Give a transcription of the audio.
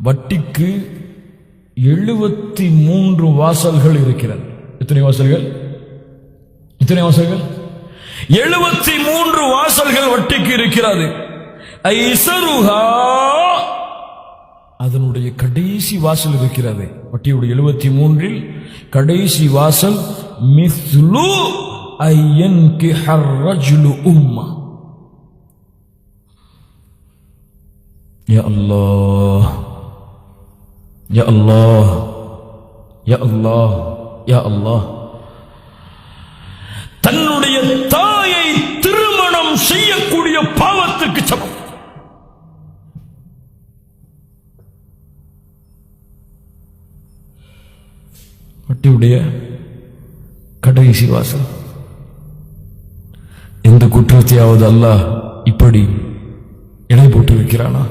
வட்டிக்கு 73 வாசல்கள் இருக்கிறது. எத்தனை வாசல்கள்? 73 வாசல்கள் வட்டிக்கு இருக்கிறது. ஐஸருஹா, அதனுடைய கடைசி வாசல் இருக்கிறது. வட்டியுடைய 73 கடைசி வாசல் மிஸ்லு ஐயன்கிஹர் ரஜுலு உம்மா. யா அல்லாஹ், யா அல்லாஹ், யா அல்லாஹ், யா அல்லாஹ். தன்னுடைய தாயை திருமணம் செய்யக்கூடிய பாவத்துக்கு சமம். வட்டியுடைய கடைசி வாசல். எந்த குற்றத்தையாவது அல்லாஹ் இப்படி இடை போட்டு வைக்கிறானா?